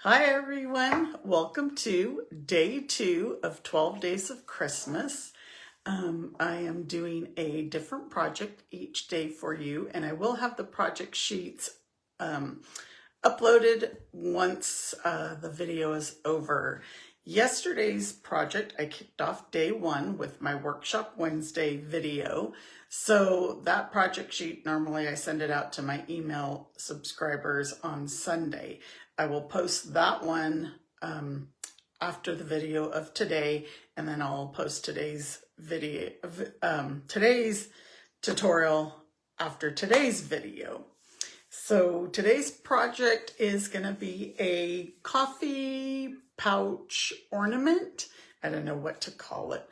Hi everyone, welcome to day 2 of 12 days of Christmas. I am doing a different project each day for you, and I will have the project sheets uploaded once the video is over. Yesterday's project, I kicked off day 1 with my Workshop Wednesday video. So that project sheet, normally I send it out to my email subscribers on Sunday. I will post that one after the video of today, and then I'll post today's video, today's tutorial after today's video. So today's project is going to be a coffee pouch ornament. I don't know what to call it,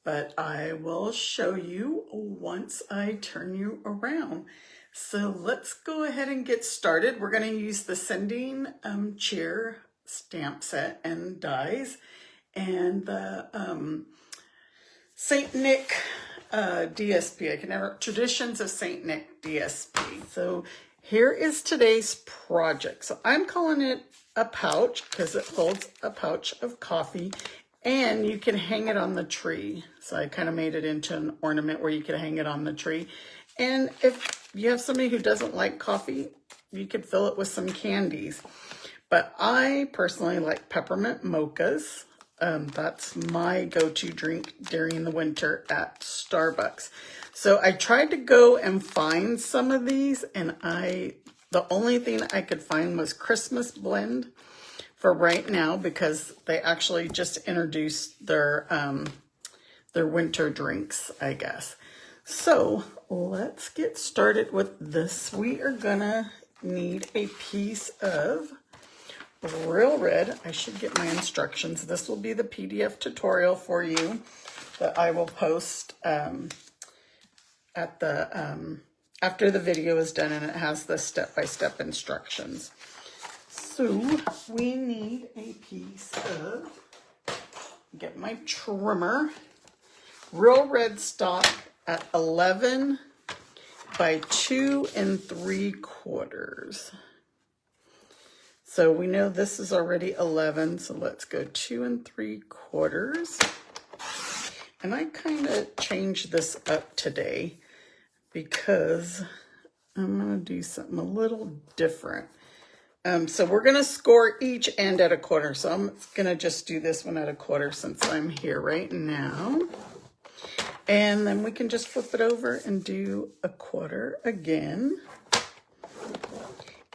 but I will show you once I turn you around. So let's go ahead and get started. We're going to use the sending cheer stamp set and dies and the St. Nick DSP. I can never, Traditions of St. Nick DSP. So here is today's project. So I'm calling it a pouch because it holds a pouch of coffee, and you can hang it on the tree. So I kind of made it into an ornament where you can hang it on the tree. And if you have somebody who doesn't like coffee, you could fill it with some candies. But I personally like peppermint mochas. That's my go-to drink during the winter at Starbucks. So I tried to go and find some of these, and the only thing I could find was Christmas Blend for right now, because they actually just introduced their winter drinks, I guess. So let's get started with this. We are gonna need a piece of Real Red. I should get my instructions. This will be the PDF tutorial for you that I will post at the after the video is done, and it has the step-by-step instructions. So we need a piece of, get my trimmer, Real Red stock at 11 by 2 3/4. So we know this is already 11, so let's go 2 3/4. And I kind of changed this up today because I'm going to do something a little different. So we're going to score each end at 1/4. So I'm going to just do this one at 1/4 since I'm here right now. And then we can just flip it over and do 1/4 again.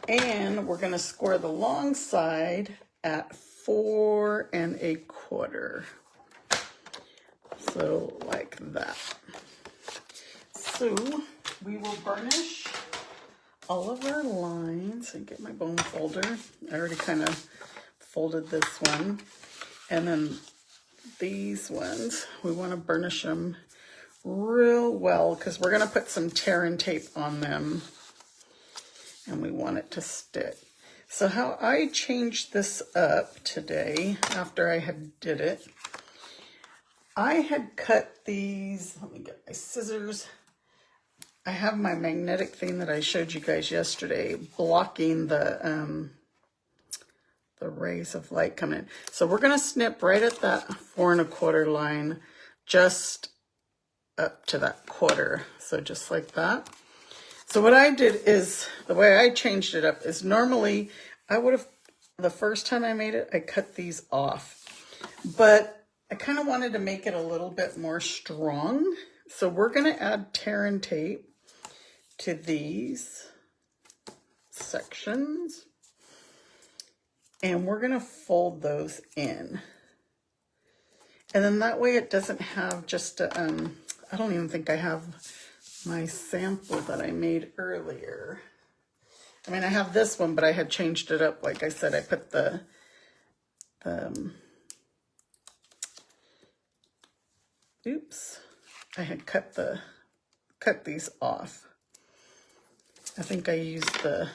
And we're going to score the long side at 4 1/4. So like that. So we will burnish all of our lines and get my bone folder. I already kind of folded this one. And then these ones, we want to burnish them real well because we're going to put some tear and tape on them, and we want it to stick. So how I changed this up today after I had did it, I had cut these, let me get my scissors. I have my magnetic thing that I showed you guys yesterday blocking the rays of light coming in. So we're going to snip right at that 4 1/4 line, just up to that 1/4. So just like that. So what I did is, the way I changed it up is normally I would have, the first time I made it, I cut these off. But I kind of wanted to make it a little bit more strong. So we're going to add tear and tape to these sections. And we're going to fold those in. And then that way it doesn't have just a, I don't even think I have my sample that I made earlier. I mean, I have this one, but I had changed it up. Like I said, I put oops, I had cut these off. I think I used the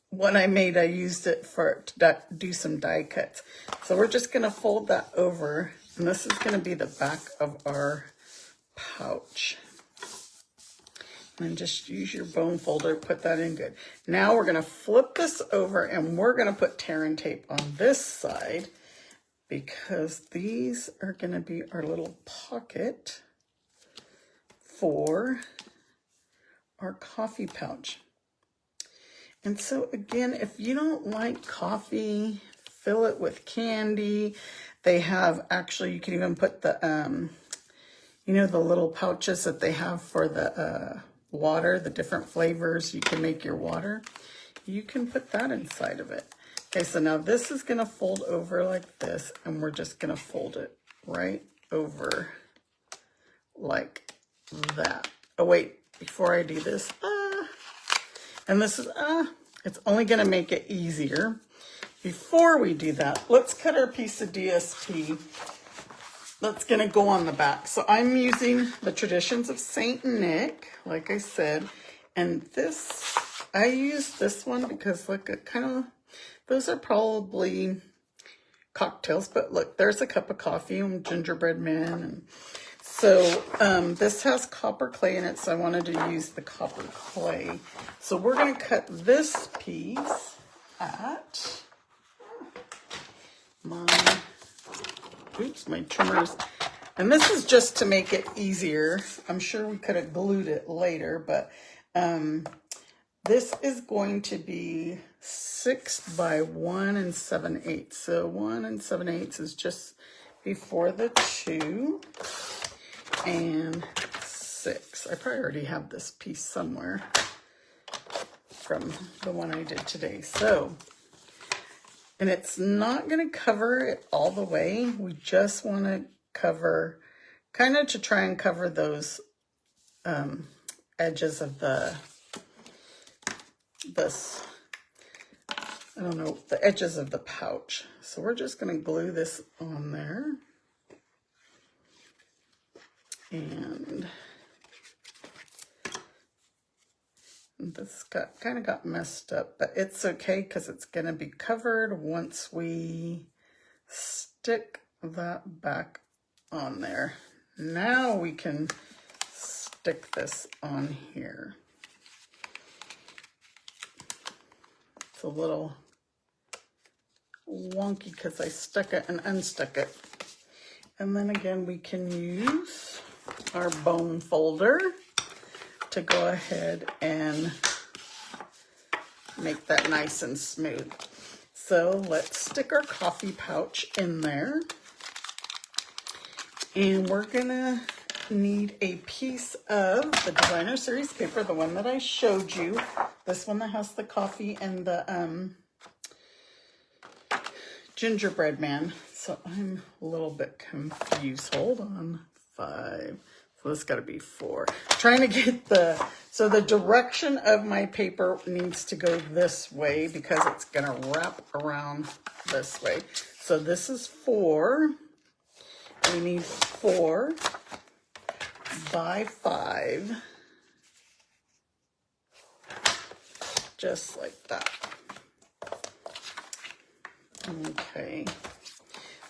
one I made, I used it to do some die cuts. So we're just gonna fold that over, and this is gonna be the back of our pouch. And just use your bone folder, put that in good. Now we're gonna flip this over and we're gonna put tear and tape on this side because these are gonna be our little pocket for our coffee pouch. And so again, if you don't like coffee, fill it with candy. They have, actually, you can even put the, you know, the little pouches that they have for the water, the different flavors you can make your water. You can put that inside of it. Okay, so now this is gonna fold over like this, and we're just gonna fold it right over like that. Oh wait, before I do this, and this is, it's only gonna make it easier. Before we do that, let's cut our piece of DSP that's gonna go on the back. So I'm using the Traditions of Saint Nick, like I said, and this, I use this one because look, it kind of, those are probably cocktails, but look, there's a cup of coffee and gingerbread man. And so this has copper clay in it, so I wanted to use the copper clay. So we're gonna cut this piece at my trimmers. And this is just to make it easier. I'm sure we could have glued it later, but this is going to be 6 by 1 7/8. So 1 7/8 is just before the 2 and 6. I probably already have this piece somewhere from the one I did today. So, and it's not going to cover it all the way. We just want to cover, kind of to try and cover those edges of I don't know, the edges of the pouch. So we're just going to glue this on there. And this kind of got messed up, but it's okay because it's going to be covered once we stick that back on there. Now we can stick this on here. It's a little wonky because I stuck it and unstuck it. And then again, we can use our bone folder to go ahead and make that nice and smooth. So let's stick our coffee pouch in there. And we're gonna need a piece of the designer series paper, the one that I showed you. This one that has the coffee and the gingerbread man. So I'm a little bit confused. Hold on. 5. So this got to be 4. Trying to get so the direction of my paper needs to go this way because it's going to wrap around this way. So this is 4. We need 4 by 5. Just like that. Okay.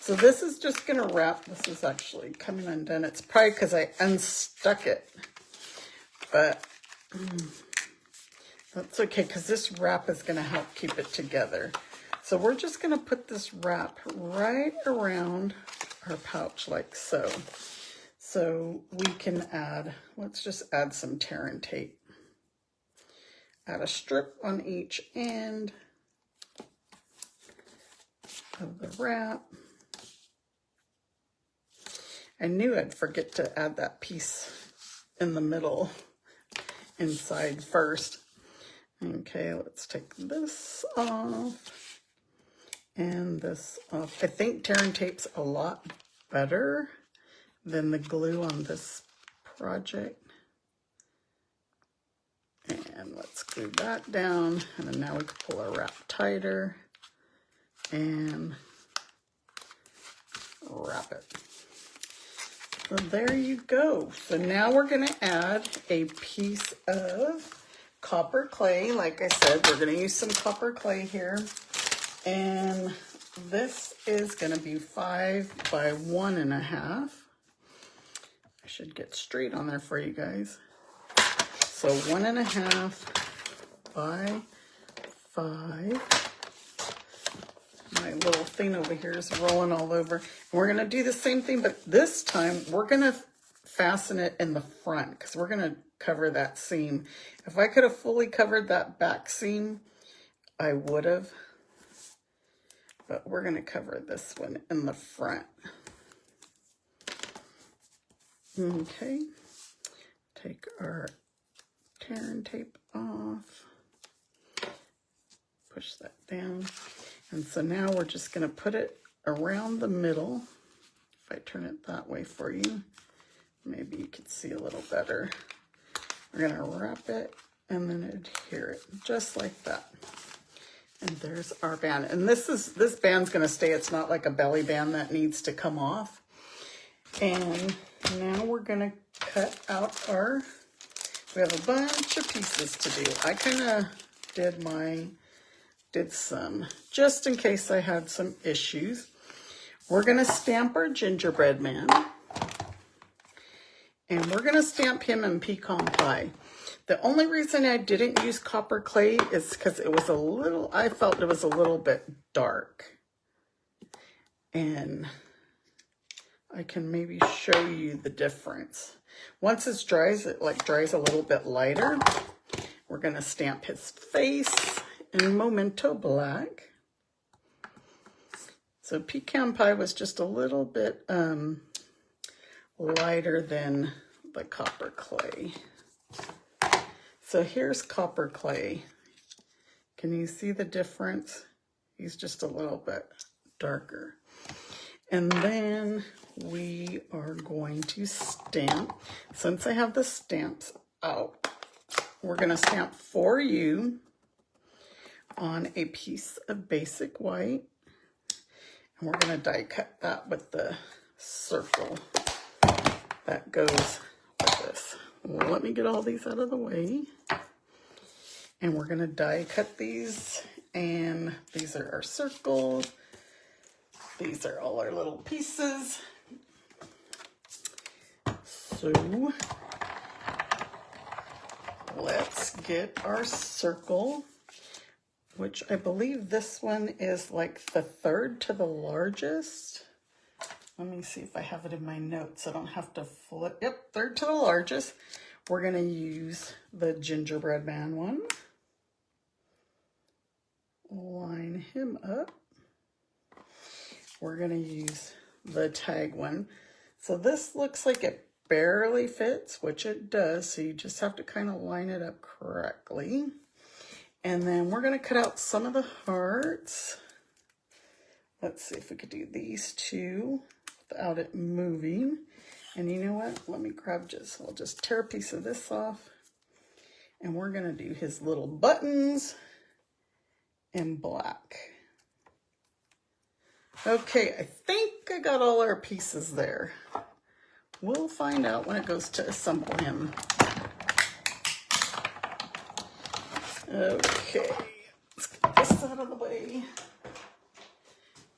So this is just going to wrap. This is actually coming undone. It's probably because I unstuck it. But that's okay because this wrap is going to help keep it together. So we're just going to put this wrap right around our pouch like so. So we can add, let's just add some tear and tape. Add a strip on each end of the wrap. I knew I'd forget to add that piece in the middle inside first. Okay, let's take this off and this off. I think tear and tape's a lot better than the glue on this project. And let's glue that down. And then now we can pull our wrap tighter and wrap it. So there you go. So now we're going to add a piece of copper clay. Like I said, we're going to use some copper clay here. And this is going to be 5 by 1.5. I should get straight on there for you guys. So 1.5 by 5. My little thing over here is rolling all over. And we're going to do the same thing, but this time we're going to fasten it in the front because we're going to cover that seam. If I could have fully covered that back seam, I would have. But we're going to cover this one in the front. Okay. Take our tearing tape off. Push that down. And so now we're just going to put it around the middle. If I turn it that way for you, maybe you can see a little better. We're going to wrap it and then adhere it just like that. And there's our band. And this band's going to stay. It's not like a belly band that needs to come off. And now we're going to cut out we have a bunch of pieces to do. I kind of did some, just in case I had some issues. We're going to stamp our gingerbread man. And we're going to stamp him in pecan pie. The only reason I didn't use copper clay is because it was I felt it was a little bit dark. And I can maybe show you the difference. Once it dries a little bit lighter. We're going to stamp his face in Memento Black. So pecan pie was just a little bit lighter than the copper clay. So here's copper clay. Can you see the difference? He's just a little bit darker. And then we are going to stamp. Since I have the stamps out, we're going to stamp for you on a piece of basic white. And we're going to die cut that with the circle that goes with this. Let me get all these out of the way. And we're going to die cut these. And these are our circles. These are all our little pieces. So let's get our circle, which I believe this one is like the third to the largest. Let me see if I have it in my notes. I don't have to flip. Yep, third to the largest. We're going to use the gingerbread man one. Line him up. We're going to use the tag one. So this looks like it barely fits, which it does. So you just have to kind of line it up correctly. And then we're going to cut out some of the hearts. Let's see if we could do these two without it moving. And you know what? Let me grab I'll just tear a piece of this off. And we're going to do his little buttons in black. Okay, I think I got all our pieces there. We'll find out when it goes to assemble him. Okay, let's get this out of the way.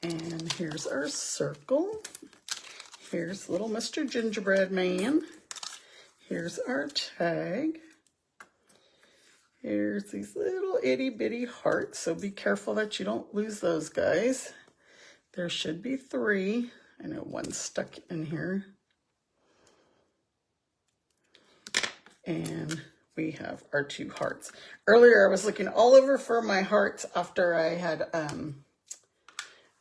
And here's our circle. Here's little Mr. Gingerbread Man. Here's our tag. Here's these little itty bitty hearts, so be careful that you don't lose those guys. There should be 3. I know one's stuck in here. And we have our 2 hearts. Earlier I was looking all over for my hearts after I had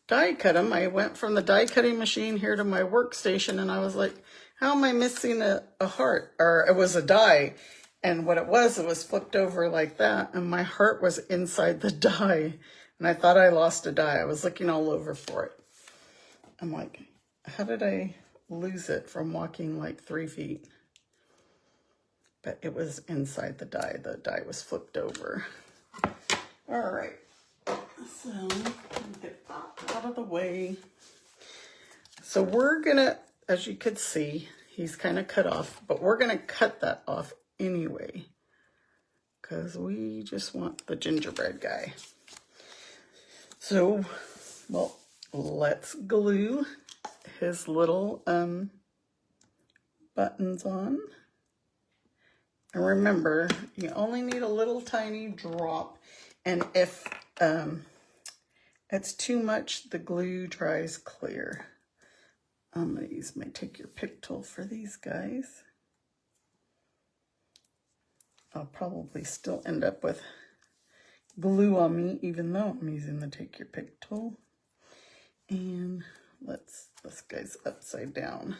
die cut them. I went from the die cutting machine here to my workstation and I was like, how am I missing a heart? Or it was a die. And what it was flipped over like that. And my heart was inside the die. And I thought I lost a die. I was looking all over for it. I'm like, how did I lose it from walking like 3 feet? But it was inside the die. The die was flipped over. All right. So let me get that out of the way. So we're going to, as you could see, he's kind of cut off. But we're going to cut that off anyway. Because we just want the gingerbread guy. So, well, let's glue his little buttons on. And remember, you only need a little tiny drop. And if it's too much, the glue dries clear. I'm going to use my Take Your Pick tool for these guys. I'll probably still end up with glue on me, even though I'm using the Take Your Pick tool. And this guy's upside down.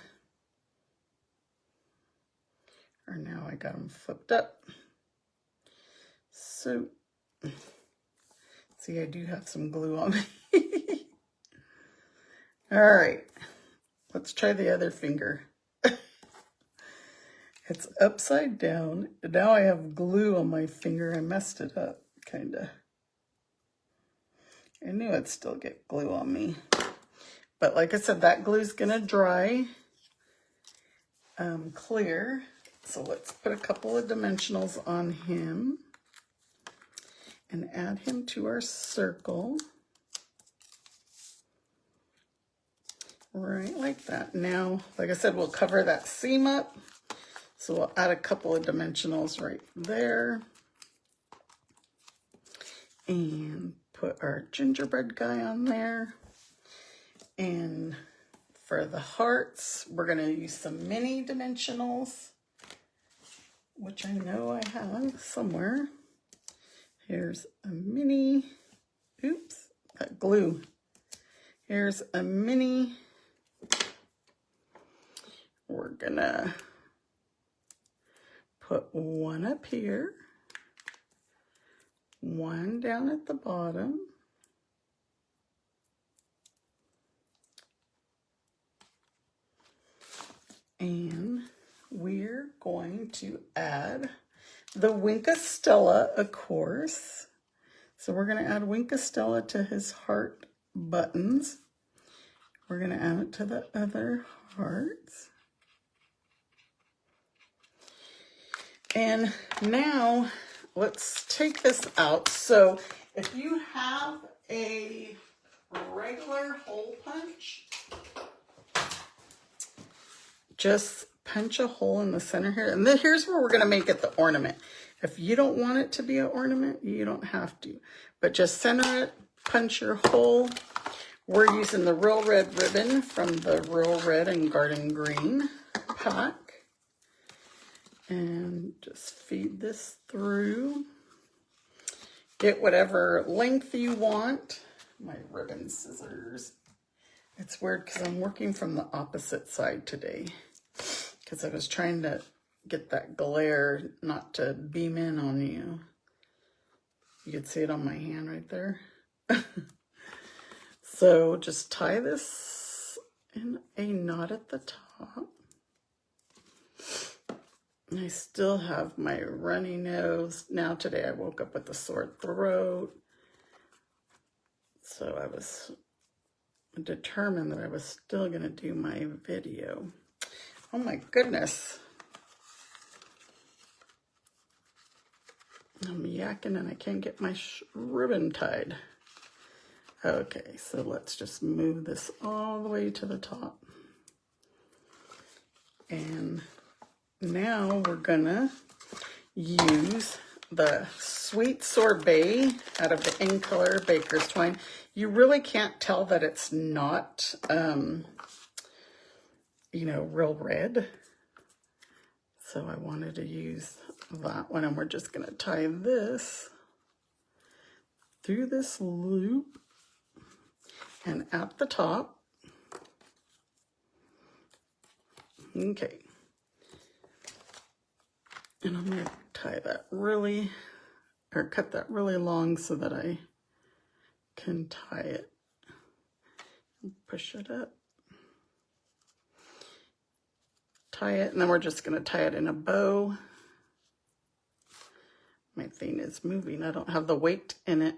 Or now I got them flipped up. So, see, I do have some glue on me. All right, let's try the other finger. It's upside down. Now I have glue on my finger. I messed it up, kind of. I knew I'd still get glue on me. But like I said, that glue's gonna dry clear. So let's put a couple of dimensionals on him and add him to our circle. Right like that. Now, like I said, we'll cover that seam up. So we'll add a couple of dimensionals right there. And put our gingerbread guy on there. And for the hearts, we're going to use some mini dimensionals, which I know I have somewhere. Here's a mini, oops, that glue. Here's a mini. We're gonna put one up here, one down at the bottom, and we're going to add the Wink of Stella, of course. So we're going to add Wink of Stella to his heart buttons. We're going to add it to the other hearts. And now let's take this out. So if you have a regular hole punch, just punch a hole in the center here. And then here's where we're going to make it the ornament. If you don't want it to be an ornament, you don't have to. But just center it, punch your hole. We're using the Real Red ribbon from the Real Red and Garden Green pack. And just feed this through. Get whatever length you want. My ribbon scissors. It's weird because I'm working from the opposite side today. Because I was trying to get that glare not to beam in on you. You could see it on my hand right there. So just tie this in a knot at the top. And I still have my runny nose. Now today I woke up with a sore throat. So I was determined that I was still going to do my video. Oh my goodness. I'm yakking and I can't get my ribbon tied. Okay, so let's just move this all the way to the top. And now we're gonna use the Sweet Sorbet out of the In Color Baker's Twine. You really can't tell that it's not, you know, real red. So I wanted to use that one, and we're just gonna tie this through this loop and at the top. Okay. And I'm going to tie that really, or cut that really long so that I can tie it. Push it up. Tie it, and then we're just going to tie it in a bow. My thing is moving. I don't have the weight in it.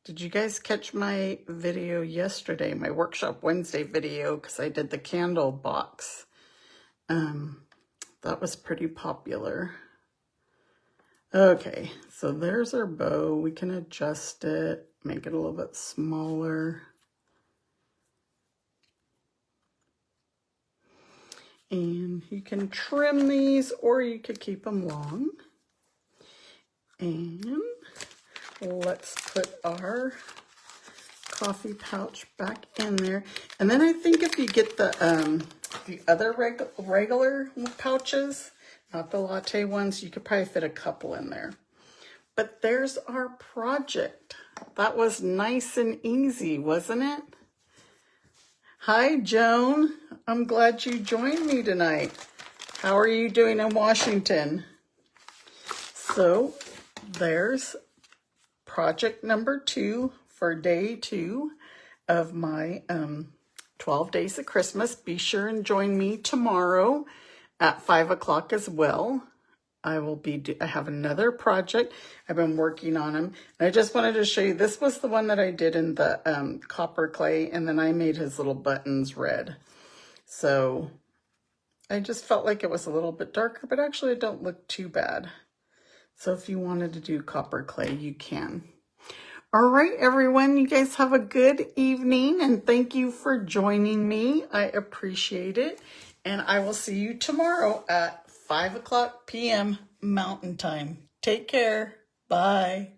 Did you guys catch my video yesterday, my Workshop Wednesday video, because I did the candle box? That was pretty popular. Okay, so there's our bow. We can adjust it, make it a little bit smaller. And you can trim these or you could keep them long. And let's put our coffee pouch back in there. And then I think if you get the other regular pouches, not the latte ones, you could probably fit a couple in there. But there's our project. That was nice and easy, wasn't it? Hi, Joan. I'm glad you joined me tonight. How are you doing in Washington? So there's project number 2 for day 2 of my 12 Days of Christmas. Be sure and join me tomorrow at 5 o'clock as well. I have another project. I've been working on them. And I just wanted to show you, this was the one that I did in the copper clay, and then I made his little buttons red. So I just felt like it was a little bit darker, but actually it don't look too bad. So if you wanted to do copper clay, you can. All right, everyone, you guys have a good evening, and thank you for joining me. I appreciate it. And I will see you tomorrow at 5 o'clock p.m. Mountain Time. Take care. Bye.